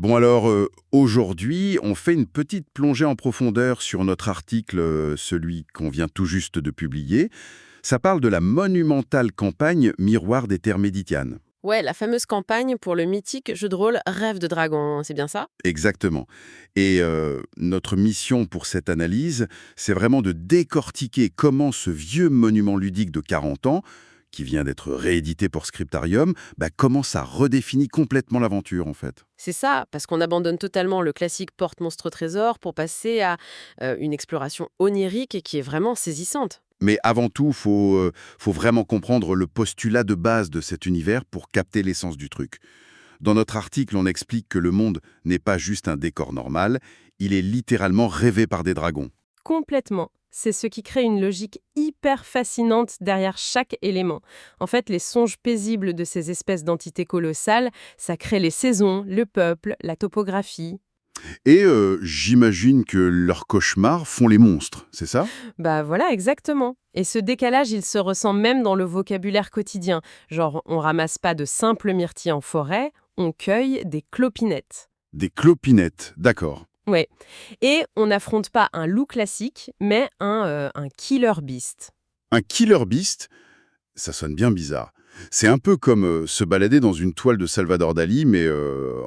Bon alors, aujourd'hui, on fait une petite plongée en profondeur sur notre article, celui qu'on vient tout juste de publier. Ça parle de la monumentale campagne Miroir des terres méditerranéennes. Ouais, la fameuse campagne pour le mythique jeu de rôle Rêve de dragon, c'est bien ça? Exactement. Et notre mission pour cette analyse, c'est vraiment de décortiquer comment ce vieux monument ludique de 40 ans, qui vient d'être réédité pour Scriptarium, comment ça redéfinit complètement l'aventure en fait. C'est ça, parce qu'on abandonne totalement le classique porte-monstre-trésor pour passer à une exploration onirique qui est vraiment saisissante. Mais avant tout, faut vraiment comprendre le postulat de base de cet univers pour capter l'essence du truc. Dans notre article, on explique que le monde n'est pas juste un décor normal, il est littéralement rêvé par des dragons. Complètement. C'est ce qui crée une logique hyper fascinante derrière chaque élément. En fait, les songes paisibles de ces espèces d'entités colossales, ça crée les saisons, le peuple, la topographie. Et j'imagine que leurs cauchemars font les monstres, c'est ça? Bah voilà, exactement. Et ce décalage, il se ressent même dans le vocabulaire quotidien. Genre, on ramasse pas de simples myrtilles en forêt, on cueille des clopinettes. Des clopinettes, d'accord. Ouais. Et on n'affronte pas un loup classique, mais un killer beast. Un killer beast, ça sonne bien bizarre. C'est un peu comme se balader dans une toile de Salvador Dali, mais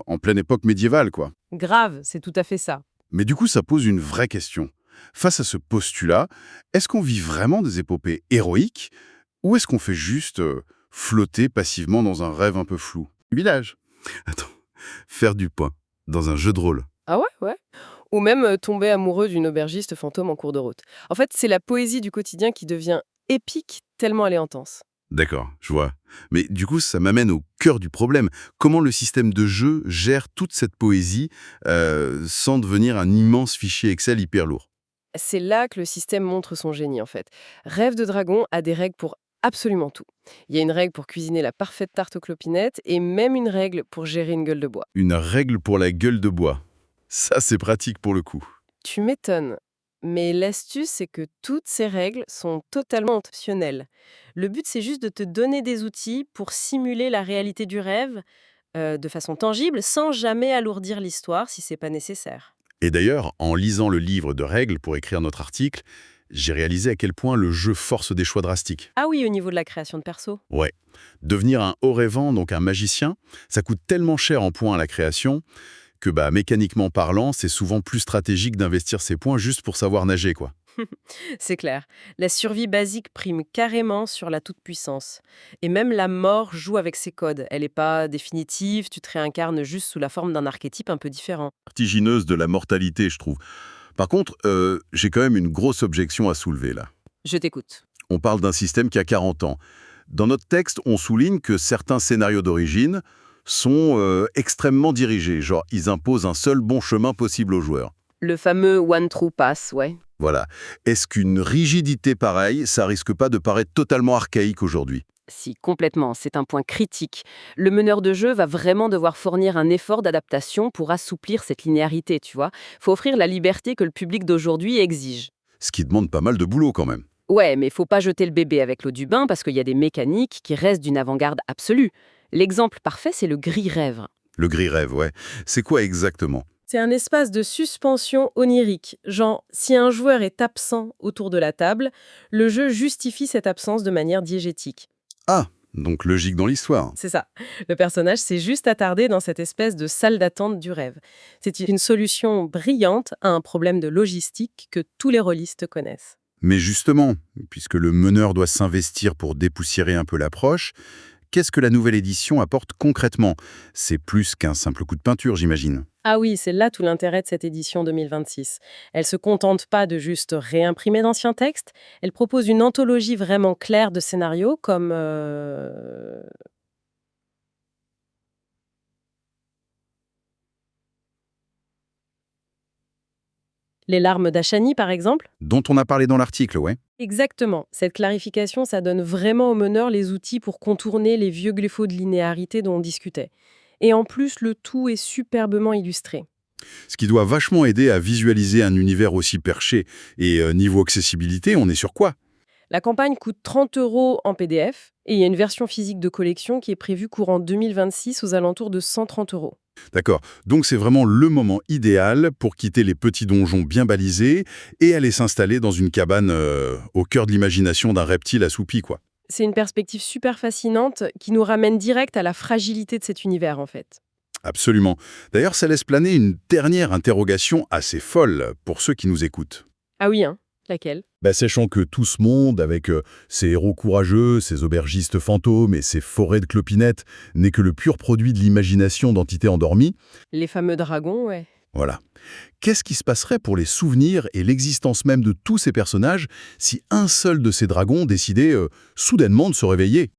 en pleine époque médiévale, quoi. Grave, c'est tout à fait ça. Mais du coup, ça pose une vraie question. Face à ce postulat, est-ce qu'on vit vraiment des épopées héroïques ou est-ce qu'on fait juste flotter passivement dans un rêve un peu flou? Village. Attends, faire du pain dans un jeu de rôle. Ah ouais, ouais. Ou même tomber amoureux d'une aubergiste fantôme en cours de route. En fait, c'est la poésie du quotidien qui devient épique tellement elle est intense. D'accord, je vois. Mais du coup, ça m'amène au cœur du problème. Comment le système de jeu gère toute cette poésie sans devenir un immense fichier Excel hyper lourd? C'est là que le système montre son génie en fait. Rêve de dragon a des règles pour absolument tout. Il y a une règle pour cuisiner la parfaite tarte aux clopinettes et même une règle pour gérer une gueule de bois. Une règle pour la gueule de bois. Ça, c'est pratique pour le coup. Tu m'étonnes. Mais l'astuce, c'est que toutes ces règles sont totalement optionnelles. Le but, c'est juste de te donner des outils pour simuler la réalité du rêve de façon tangible, sans jamais alourdir l'histoire si c'est pas nécessaire. Et d'ailleurs, en lisant le livre de règles pour écrire notre article, j'ai réalisé à quel point le jeu force des choix drastiques. Ah oui, au niveau de la création de perso. Ouais. Devenir un haut rêvant, donc un magicien, ça coûte tellement cher en points à la création que, mécaniquement parlant, c'est souvent plus stratégique d'investir ses points juste pour savoir nager, quoi. C'est clair. La survie basique prime carrément sur la toute-puissance. Et même la mort joue avec ses codes. Elle n'est pas définitive, tu te réincarnes juste sous la forme d'un archétype un peu différent. Vertigineuse de la mortalité, je trouve. Par contre, j'ai quand même une grosse objection à soulever, là. Je t'écoute. On parle d'un système qui a 40 ans. Dans notre texte, on souligne que certains scénarios d'origine sont extrêmement dirigés, genre ils imposent un seul bon chemin possible aux joueurs. Le fameux One True Pass, ouais. Voilà. Est-ce qu'une rigidité pareille, ça risque pas de paraître totalement archaïque aujourd'hui? Si, complètement, c'est un point critique. Le meneur de jeu va vraiment devoir fournir un effort d'adaptation pour assouplir cette linéarité, tu vois. Faut offrir la liberté que le public d'aujourd'hui exige. Ce qui demande pas mal de boulot quand même. Ouais, mais faut pas jeter le bébé avec l'eau du bain parce qu'il y a des mécaniques qui restent d'une avant-garde absolue. L'exemple parfait, c'est le gris-rêve. Le gris rêve, ouais. C'est quoi exactement? C'est un espace de suspension onirique. Genre, si un joueur est absent autour de la table, le jeu justifie cette absence de manière diégétique. Ah, donc logique dans l'histoire. C'est ça. Le personnage s'est juste attardé dans cette espèce de salle d'attente du rêve. C'est une solution brillante à un problème de logistique que tous les rôlistes connaissent. Mais justement, puisque le meneur doit s'investir pour dépoussiérer un peu l'approche, qu'est-ce que la nouvelle édition apporte concrètement? C'est plus qu'un simple coup de peinture, j'imagine. Ah oui, c'est là tout l'intérêt de cette édition 2026. Elle se contente pas de juste réimprimer d'anciens textes, elle propose une anthologie vraiment claire de scénarios comme Les larmes d'Achani, par exemple. Dont on a parlé dans l'article, ouais. Exactement. Cette clarification, ça donne vraiment aux meneurs les outils pour contourner les vieux défauts de linéarité dont on discutait. Et en plus, le tout est superbement illustré. Ce qui doit vachement aider à visualiser un univers aussi perché. Et niveau accessibilité, on est sur quoi? La campagne coûte 30 € en PDF et il y a une version physique de collection qui est prévue courant 2026 aux alentours de 130 €. D'accord. Donc c'est vraiment le moment idéal pour quitter les petits donjons bien balisés et aller s'installer dans une cabane au cœur de l'imagination d'un reptile assoupi, quoi. C'est une perspective super fascinante qui nous ramène direct à la fragilité de cet univers, en fait. Absolument. D'ailleurs, ça laisse planer une dernière interrogation assez folle pour ceux qui nous écoutent. Ah oui, hein? Laquelle? Sachant que tout ce monde, avec ses héros courageux, ses aubergistes fantômes et ses forêts de clopinettes, n'est que le pur produit de l'imagination d'entités endormies, Les fameux dragons, ouais. voilà. Qu'est-ce qui se passerait pour les souvenirs et l'existence même de tous ces personnages si un seul de ces dragons décidait soudainement de se réveiller?